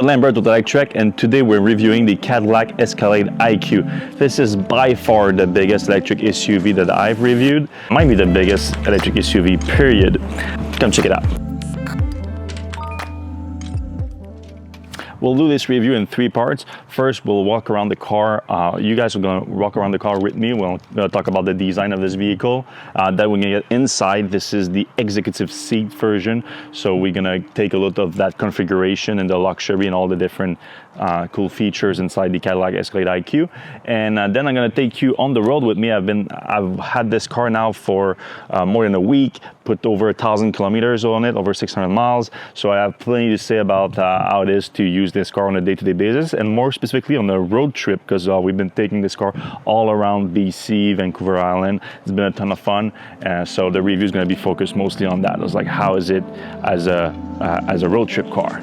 Lambert with Electrek, and today we're reviewing the Cadillac Escalade IQ. This is by far the biggest electric SUV that I've reviewed. Might be the biggest electric SUV, period. Come check it out. We'll do this review in three parts. First, we'll walk around the car. You guys are gonna walk around the car with me. We'll talk about the design of this vehicle. Then we're gonna get inside. This is the executive seat version. So we're gonna take a look at that configuration and the luxury and all the different cool features inside the Cadillac Escalade IQ. And then I'm gonna take you on the road with me. I've had this car now for more than a week, put over 1,000 kilometers on it, over 600 miles. So I have plenty to say about how it is to use this car on a day-to-day basis, and more specifically on a road trip, because we've been taking this car all around BC, Vancouver Island. It's been a ton of fun. So the review is going to be focused mostly on that. It's like, how is it as a road trip car?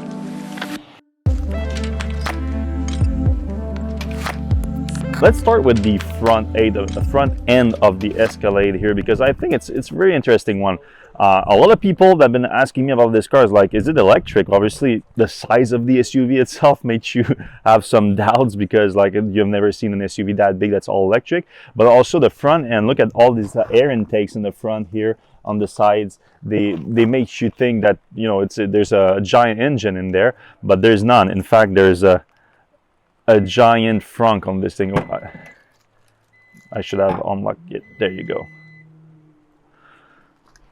Let's start with the front end of the Escalade here, because I think it's a very interesting one. A lot of people that have been asking me about this car is like, is it electric? Obviously, the size of the SUV itself makes you have some doubts, because like you've never seen an SUV that big that's all electric. But also the front end, look at all these air intakes in the front here on the sides. They make you think that, you know, there's a giant engine in there, but there's none. In fact, there's a giant frunk on this thing. Oh, I should have unlocked it. There you go.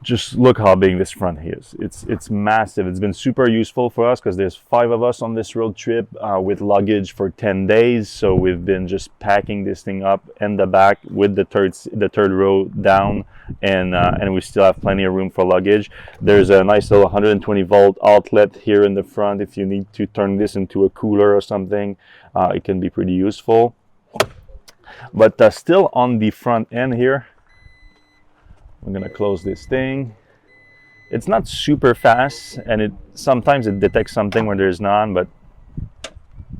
Just look how big this front is. It's massive. It's been super useful for us because there's 5 of us on this road trip with luggage for 10 days. So we've been just packing this thing up in the back with the third row down, and we still have plenty of room for luggage. There's a nice little 120 volt outlet here in the front. If you need to turn this into a cooler or something, it can be pretty useful. But still on the front end here, I'm gonna close this thing. It's not super fast, and sometimes it detects something where there's none, but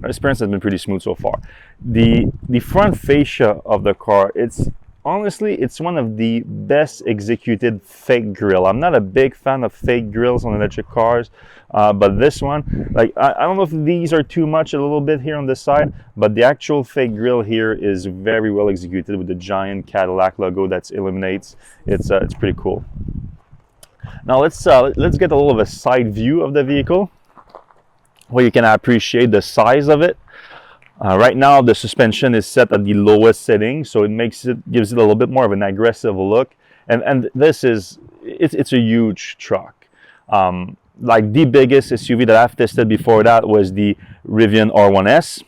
our experience has been pretty smooth so far. The front fascia of the car, honestly, it's one of the best executed fake grille. I'm not a big fan of fake grills on electric cars, but this one, like, I don't know if these are too much a little bit here on this side, but the actual fake grille here is very well executed with the giant Cadillac logo that illuminates. It's pretty cool. Now let's get a little of a side view of the vehicle, where you can appreciate the size of it. Right now the suspension is set at the lowest setting, so gives it a little bit more of an aggressive look. And this it's a huge truck. Like the biggest SUV that I've tested before that was the Rivian R1S,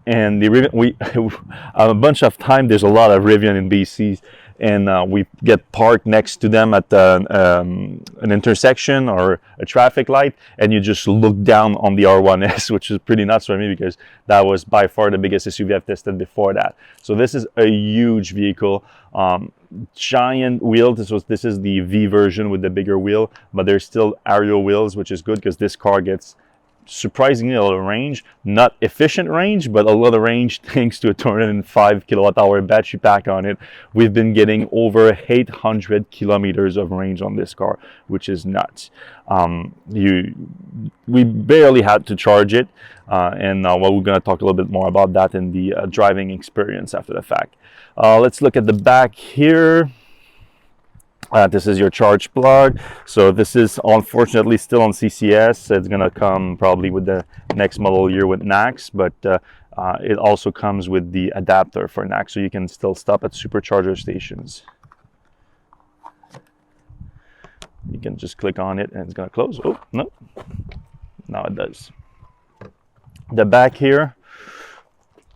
and the Rivian, a bunch of time there's a lot of Rivian in BC, and we get parked next to them at an intersection or a traffic light, and you just look down on the R1S, which is pretty nuts for me, because that was by far the biggest SUV I've tested before that. So this is a huge vehicle. Giant wheels. This is the V version with the bigger wheel, but there's still aerial wheels, which is good because this car gets surprisingly a lot of range. Not efficient range, but a lot of range thanks to a 205 kilowatt hour battery pack on it. We've been getting over 800 kilometers of range on this car, which is nuts. We barely had to charge it, and well, we're going to talk a little bit more about that in the driving experience after the fact. Let's look at the back here. This is your charge plug. So this is unfortunately still on CCS. It's gonna come probably with the next model year with NACS, but it also comes with the adapter for NACS, so you can still stop at supercharger stations. You can just click on it and it's gonna close. Oh, no, now it does. The back here,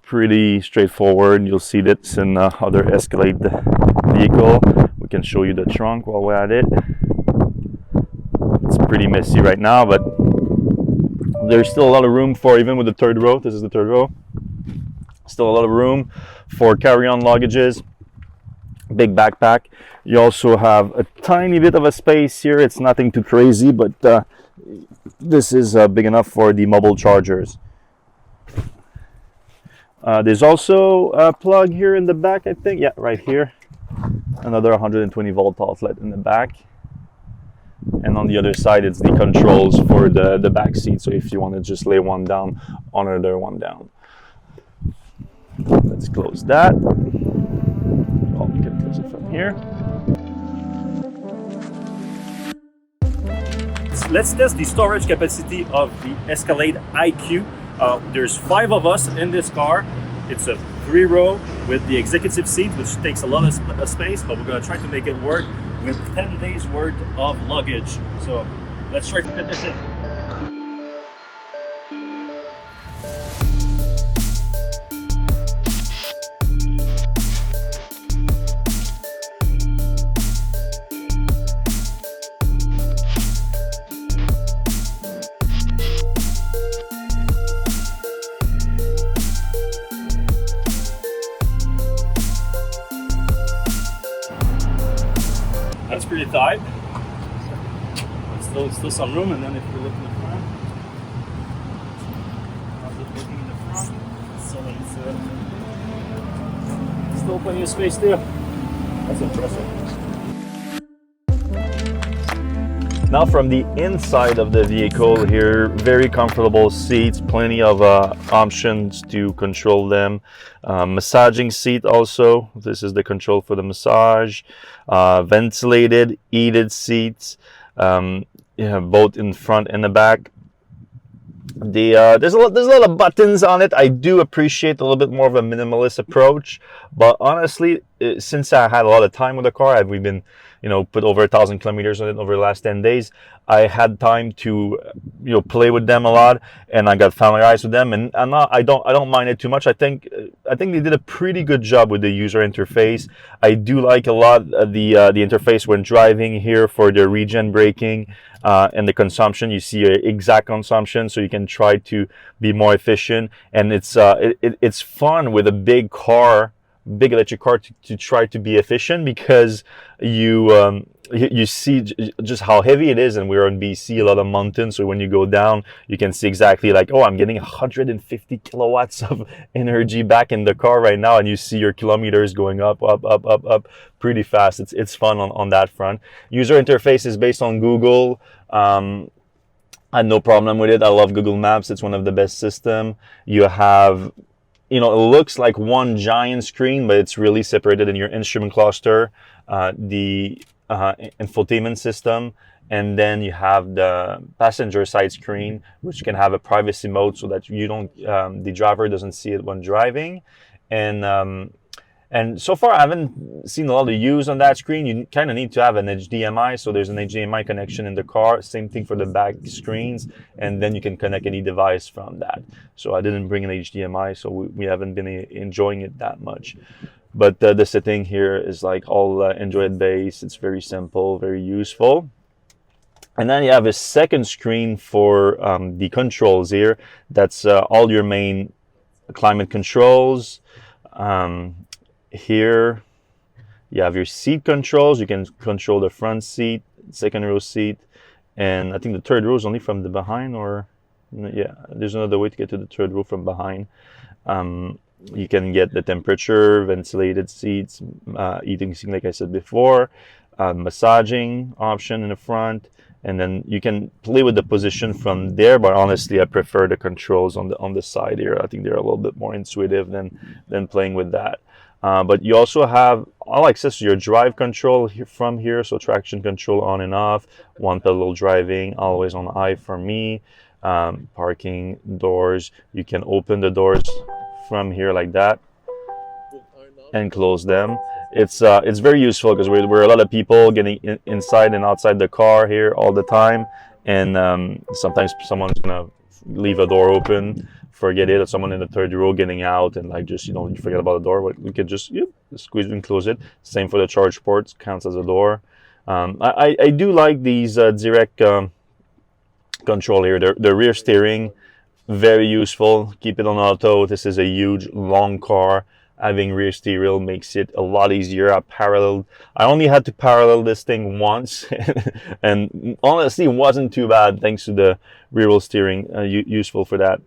pretty straightforward. You'll see this in other Escalade vehicle. We can show you the trunk while we're at it. It's pretty messy right now, but there's still a lot of room for, even with the third row, this is the third row, still a lot of room for carry-on luggages, big backpack. You also have a tiny bit of a space here. It's nothing too crazy, but this is big enough for the mobile chargers. There's also a plug here in the back, I think. Yeah, right here. Another 120 volt outlet in the back. And on the other side, it's the controls for the back seat. So if you want to just lay one down, on another one down. Let's close that. Oh, we can close it from here. Let's test the storage capacity of the Escalade IQ. There's 5 of us in this car. It's a 3-row with the executive seat, which takes a lot of space, but we're going to try to make it work with 10 days worth of luggage. So let's try to fit this in. That's pretty tight. Still some room, and then if we look in the front, looking in the front, so it's still plenty of space there. That's impressive. Now from the inside of the vehicle here, very comfortable seats, plenty of options to control them. Massaging seat also, this is the control for the massage. Ventilated, heated seats, both in front and the back. There's a lot of buttons on it. I do appreciate a little bit more of a minimalist approach, but honestly, since I had a lot of time with the car, we've been put over 1,000 kilometers on it over the last 10 days. I had time to play with them a lot, and I got familiarized with them, and I don't mind it too much. I think they did a pretty good job with the user interface. I do like a lot the interface when driving here for the regen braking and the consumption. You see exact consumption, so you can try to be more efficient, and it's fun with a big electric car to try to be efficient, because you see just how heavy it is, and we're in BC, a lot of mountains, so when you go down you can see exactly like, oh, I'm getting 150 kilowatts of energy back in the car right now, and you see your kilometers going up pretty fast. It's fun on that front. User interface is based on Google. I had no problem with it. I love Google Maps. It's one of the best system. You have it looks like one giant screen, but it's really separated in your instrument cluster, the infotainment system, and then you have the passenger side screen, which can have a privacy mode so that the driver doesn't see it when driving. And so far I haven't seen a lot of use on that screen. You kind of need to have an HDMI, so there's an HDMI connection in the car. Same thing for the back screens, and then you can connect any device from that. So I didn't bring an HDMI, so we haven't been enjoying it that much. But the setting here is like all Android based. It's very simple, very useful. And then you have a second screen for the controls here. That's all your main climate controls. Here you have your seat controls. You can control the front seat, second row seat, and I think the third row is only from the behind, or yeah, there's another way to get to the third row from behind. You can get the temperature, ventilated seats, heating seat like I said before, massaging option in the front, and then you can play with the position from there, but honestly I prefer the controls on the side here. I think they're a little bit more intuitive than playing with that. But you also have all access to your drive control from here, so traction control on and off, one pedal driving, always on I for me, parking, doors. You can open the doors from here like that and close them. It's very useful because we're a lot of people getting inside and outside the car here all the time, and sometimes someone's gonna leave a door open, forget it, or someone in the third row getting out, and like just you forget about the door. We could just squeeze it and close it. Same for the charge ports, counts as a door. I do like these direct control here. The rear steering, very useful. Keep it on auto. This is a huge long car. Having rear steering makes it a lot easier. I only had to parallel this thing once and honestly it wasn't too bad thanks to the rear wheel steering, useful for that.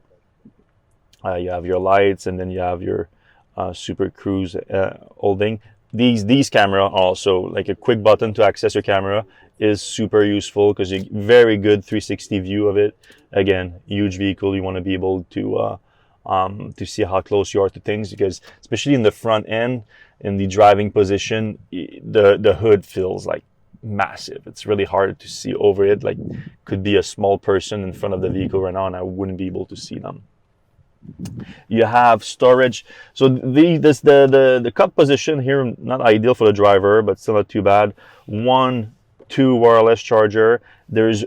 You have your lights, and then you have your Super Cruise holding. these camera also, like a quick button to access your camera, is super useful because you very good 360 view of it. Again, huge vehicle, you want to be able to see how close you are to things, because especially in the front end, in the driving position, the hood feels like massive. It's really hard to see over it. Like, could be a small person in front of the vehicle right now and I wouldn't be able to see them. You have storage. So the cup position here, not ideal for the driver, but still not too bad. 2 wireless charger. There's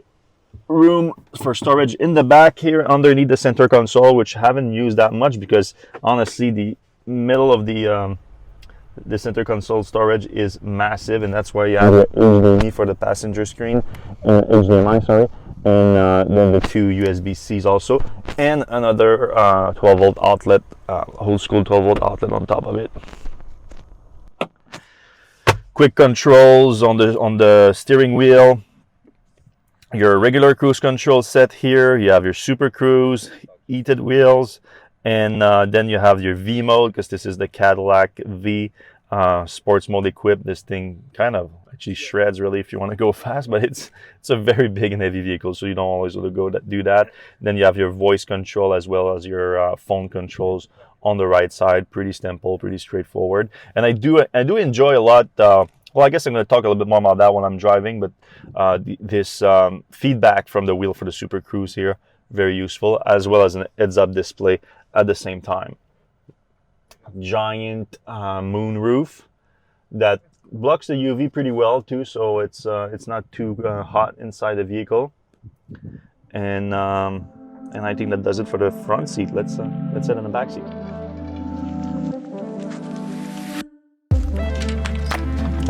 room for storage in the back here underneath the center console, which I haven't used that much because honestly the middle of the center console storage is massive, and that's why you have HDMI for the passenger screen, HDMI, sorry, and then the 2 USB-Cs also, and another 12-volt outlet, old school 12-volt outlet on top of it. Quick controls on the steering wheel. Your regular cruise control set here. You have your Super Cruise, heated wheels, and then you have your V mode, because this is the Cadillac V sports mode equipped. This thing kind of actually shreds really if you want to go fast, but it's a very big and heavy vehicle, so you don't always want to do that. Then you have your voice control as well as your phone controls on the right side. Pretty simple, pretty straightforward. And I do enjoy a lot. Well, I guess I'm going to talk a little bit more about that when I'm driving, but this feedback from the wheel for the Super Cruise here, very useful, as well as an heads-up display at the same time. Giant moon roof that blocks the UV pretty well too, so it's not too hot inside the vehicle. And I think that does it for the front seat. Let's sit in the back seat.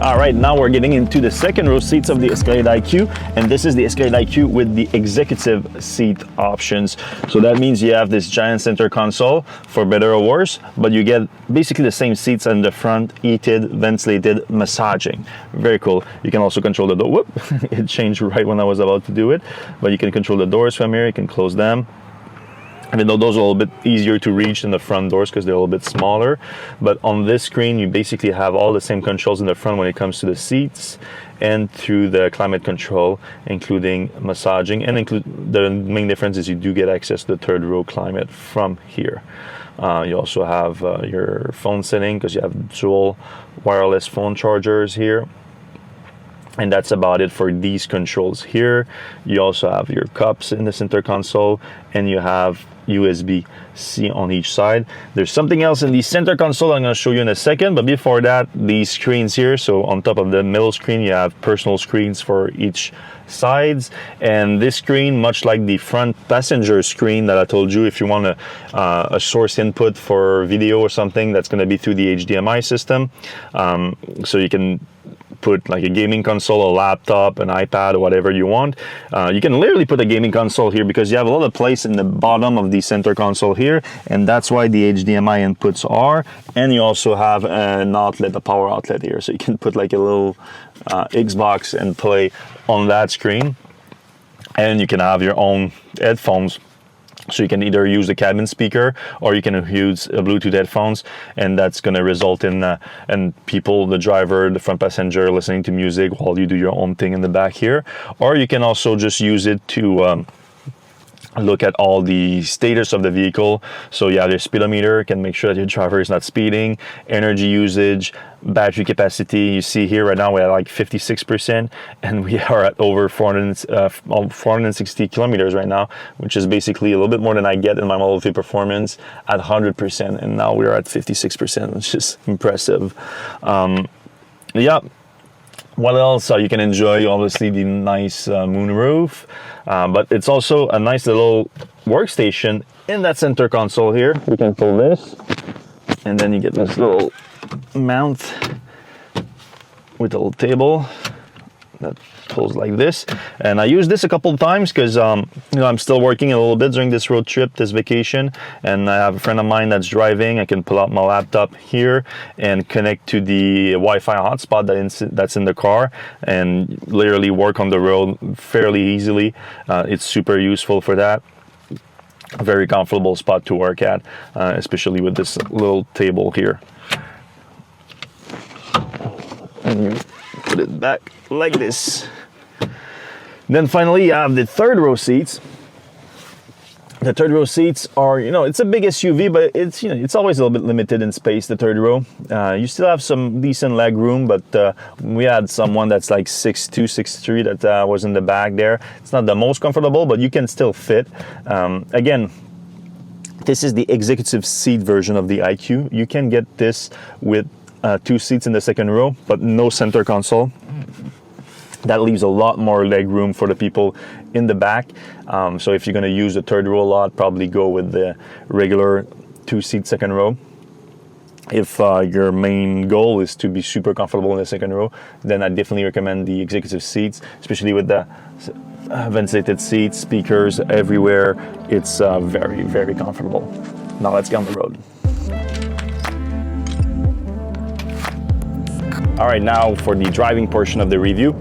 All right, now we're getting into the second row seats of the Escalade IQ, and this is the Escalade IQ with the executive seat options. So that means you have this giant center console, for better or worse, but you get basically the same seats in the front, heated, ventilated, massaging. Very cool. You can also control the door. Whoop, it changed right when I was about to do it, but you can control the doors from here, you can close them. Even though those are a little bit easier to reach than the front doors because they're a little bit smaller. But on this screen, you basically have all the same controls in the front when it comes to the seats and through the climate control, including massaging. And the main difference is you do get access to the third row climate from here. You also have your phone setting because you have dual wireless phone chargers here. And that's about it for these controls here. You also have your cups in the center console, and you have USB-C on each side. There's something else in the center console I'm going to show you in a second, but before that, these screens here. So on top of the middle screen, you have personal screens for each sides, and this screen, much like the front passenger screen that I told you, if you want a source input for video or something, that's going to be through the HDMI system. So you can put like a gaming console, a laptop, an iPad, or whatever you want. You can literally put a gaming console here because you have a lot of place in the bottom of the center console here, and that's why the HDMI inputs are. And you also have an outlet, a power outlet here, so you can put like a little Xbox and play on that screen. And you can have your own headphones. So you can either use the cabin speaker or you can use Bluetooth headphones, and that's going to result in people, the driver, the front passenger, listening to music while you do your own thing in the back here. Or you can also just use it to look at all the status of the vehicle. So you have your speedometer, can make sure that your driver is not speeding, energy usage, battery capacity. You see here right now we're at like 56%, and we are at over 460 kilometers right now, which is basically a little bit more than I get in my Model 3 Performance at 100%, and now we're at 56%, which is impressive. Yeah. What else? You can enjoy obviously the nice moon roof, but it's also a nice little workstation in that center console here. You can pull this, and then you get this little mount with a little table that pulls like this. And I used this a couple of times because I'm still working a little bit during this road trip, this vacation, and I have a friend of mine that's driving. I can pull out my laptop here and connect to the Wi-Fi hotspot that's in the car and literally work on the road fairly easily. It's super useful for that. A very comfortable spot to work at, especially with this little table here. and you put it back like this. Then finally, you have the third row seats. The third row seats are, it's a big SUV, but it's always a little bit limited in space, the third row. You still have some decent leg room, but we had someone that's like 6'2", 6'3", that was in the back there. It's not the most comfortable, but you can still fit. Again, this is the executive seat version of the IQ. You can get this with 2 seats in the second row, but no center console. That leaves a lot more leg room for the people in the back. So if you're going to use the third row a lot, probably go with the regular 2-seat second row. If your main goal is to be super comfortable in the second row, then I definitely recommend the executive seats, especially with the ventilated seats, speakers everywhere. It's very, very comfortable. Now let's get on the road. All right, now for the driving portion of the review.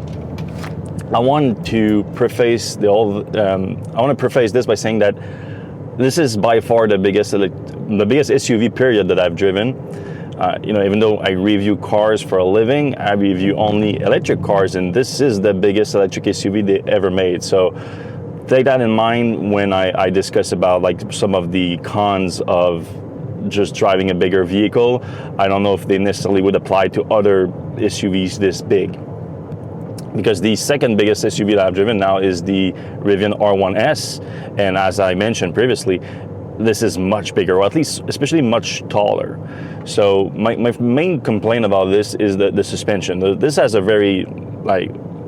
I want to preface this by saying that this is by far the biggest SUV period that I've driven. Even though I review cars for a living, I review only electric cars, and this is the biggest electric SUV they ever made. So take that in mind when I discuss about like some of the cons of just driving a bigger vehicle. I don't know if they necessarily would apply to other SUVs this big. Because the second biggest SUV that I've driven now is the Rivian R1S, and as I mentioned previously, this is much bigger, or at least especially much taller. So my main complaint about this is the suspension. This has a very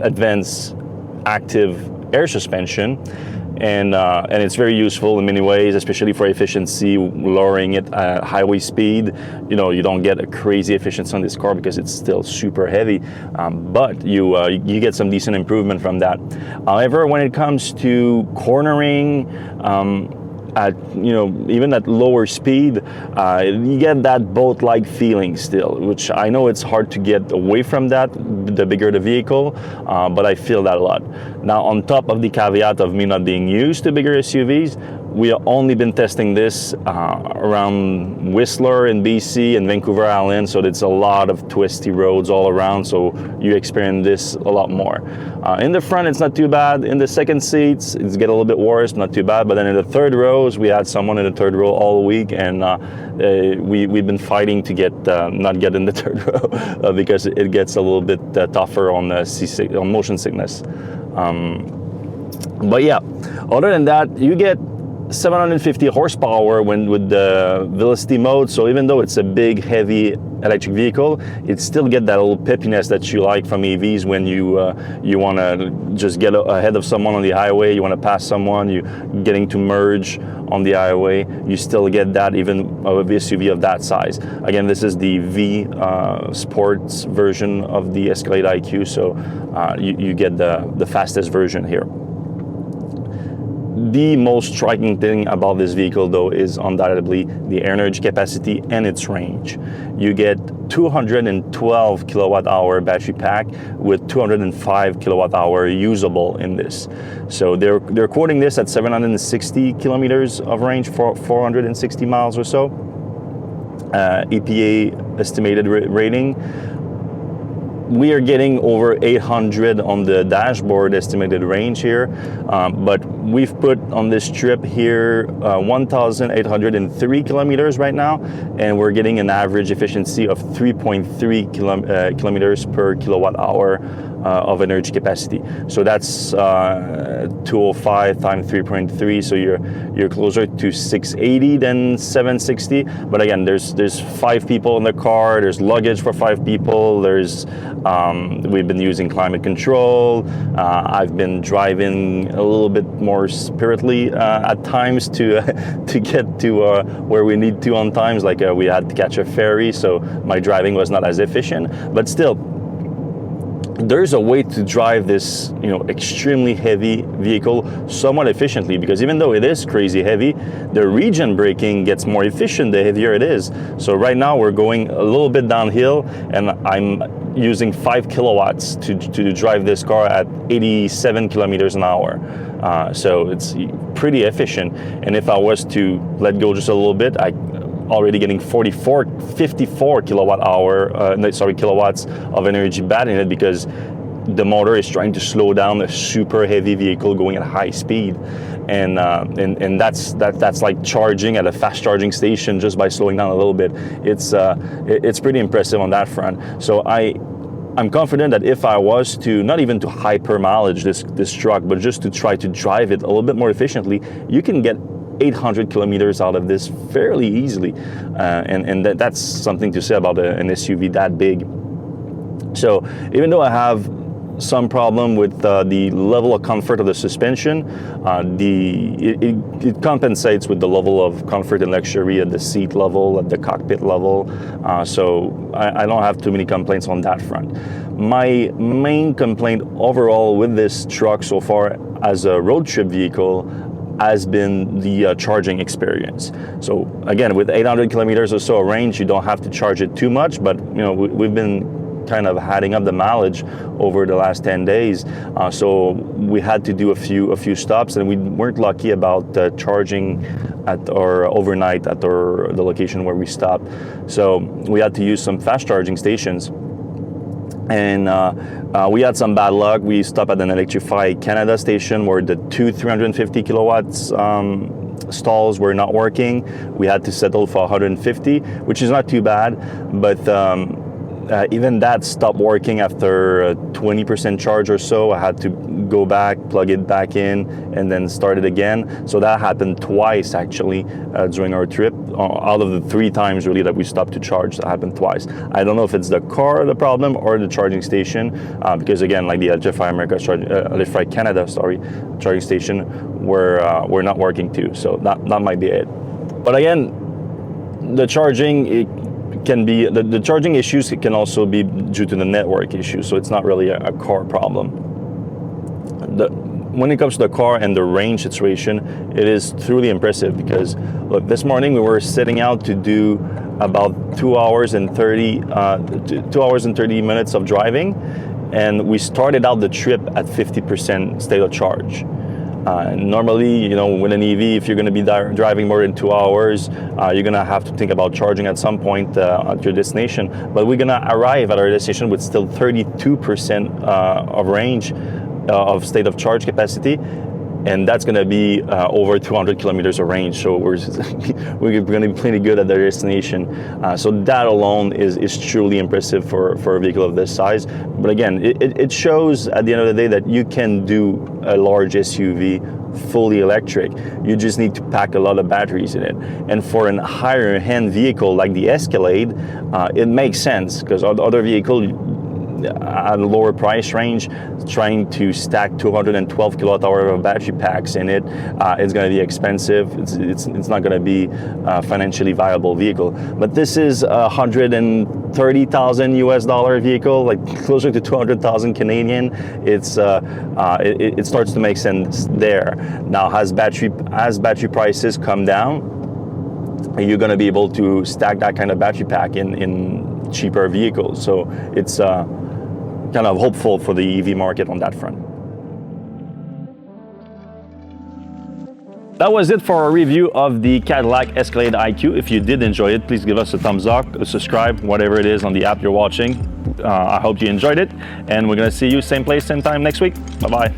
advanced active air suspension, and it's very useful in many ways, especially for efficiency, lowering it at highway speed. You don't get a crazy efficiency on this car because it's still super heavy, but you get some decent improvement from that. However, when it comes to cornering, at even at lower speed, you get that boat-like feeling still, which I know it's hard to get away from that the bigger the vehicle, but I feel that a lot. Now, on top of the caveat of me not being used to bigger SUVs, we have only been testing this around Whistler in BC and Vancouver Island, so it's a lot of twisty roads all around, so you experience this a lot more. In the front, it's not too bad. In the second seats, it's get a little bit worse, not too bad, but then in the third rows, we had someone in the third row all week, and we've been fighting to not get in the third row because it gets a little bit tougher on motion sickness. But yeah, other than that, you get 750 horsepower with the Velocity mode, so even though it's a big, heavy electric vehicle, it still get that little peppiness that you like from EVs when you want to just get ahead of someone on the highway, you want to pass someone, you getting to merge on the highway, you still get that even of a SUV of that size. Again, this is the V Sports version of the Escalade IQ, so you get the fastest version here. The most striking thing about this vehicle, though, is undoubtedly the energy capacity and its range. You get 212 kilowatt-hour battery pack with 205 kilowatt-hour usable in this. So they're quoting this at 760 kilometers of range for 460 miles or so. EPA estimated rating. We are getting over 800 on the dashboard estimated range here, but we've put on this trip here 1,803 kilometers right now, and we're getting an average efficiency of 3.3 kilometers per kilowatt hour of energy capacity. So that's 205 times 3.3, so you're closer to 680 than 760. But again, there's 5 people in the car, there's luggage for 5 people, we've been using climate control. I've been driving a little bit more spiritedly at times to get to where we need to on times, like we had to catch a ferry, so my driving was not as efficient, but still, there's a way to drive this, extremely heavy vehicle somewhat efficiently, because even though it is crazy heavy, the regen braking gets more efficient the heavier it is. So right now we're going a little bit downhill, and I'm using 5 kilowatts to drive this car at 87 kilometers an hour. So it's pretty efficient. And if I was to let go just a little bit, already getting 54 kilowatts of energy back in it, because the motor is trying to slow down a super heavy vehicle going at high speed, and that's like charging at a fast charging station just by slowing down a little bit. It's pretty impressive on that front. So I'm confident that if I was to, not even to hyper mileage this truck, but just to try to drive it a little bit more efficiently, you can get 800 kilometers out of this fairly easily, and that's something to say about an SUV that big. So even though I have some problem with the level of comfort of the suspension, it compensates with the level of comfort and luxury at the seat level, at the cockpit level, so I don't have too many complaints on that front. My main complaint overall with this truck so far as a road trip vehicle has been the charging experience. So again, with 800 kilometers or so range, you don't have to charge it too much, but you know, we've been kind of adding up the mileage over the last 10 days. So we had to do a few stops, and we weren't lucky about charging at our overnight at the location where we stopped. So we had to use some fast charging stations. And we had some bad luck. We stopped at an Electrek Canada station where the two 350 kilowatts stalls were not working. We had to settle for 150, which is not too bad, but even that stopped working after a 20% charge or so. I had to go back, plug it back in, and then start it again. So that happened twice actually during our trip. Out of the 3 times really that we stopped to charge, that happened twice. I don't know if it's the car the problem or the charging station, because again, like the Electrek Canada, charging station were not working too. So that might be it. But again, the charging, can be the charging issues can also be due to the network issue, so it's not really a car problem. When it comes to the car and the range situation, it is truly impressive, because look, this morning we were setting out to do about 2 hours and 30 minutes of driving, and we started out the trip at 50% state of charge. Normally, you know, with an EV, if you're going to be driving more than 2 hours, you're going to have to think about charging at some point at your destination. But we're going to arrive at our destination with still 32% of range of state of charge capacity, and that's going to be over 200 kilometers of range. So we're going to be pretty good at the destination. So that alone is truly impressive for a vehicle of this size. But again, it shows at the end of the day that you can do a large SUV fully electric. You just need to pack a lot of batteries in it. And for a higher end vehicle like the Escalade, it makes sense, because other vehicles at a lower price range, trying to stack 212 kilowatt hour of battery packs in it, it's going to be expensive. It's not going to be a financially viable vehicle. But this is a $130,000 US vehicle, like closer to 200,000 Canadian. It starts to make sense there. Now, as battery prices come down, you're going to be able to stack that kind of battery pack in cheaper vehicles. So it's kind of hopeful for the EV market on that front. That was it for our review of the Cadillac Escalade IQ. If you did enjoy it, please give us a thumbs up, subscribe, whatever it is on the app you're watching. I hope you enjoyed it, and we're going to see you same place, same time next week. Bye-bye.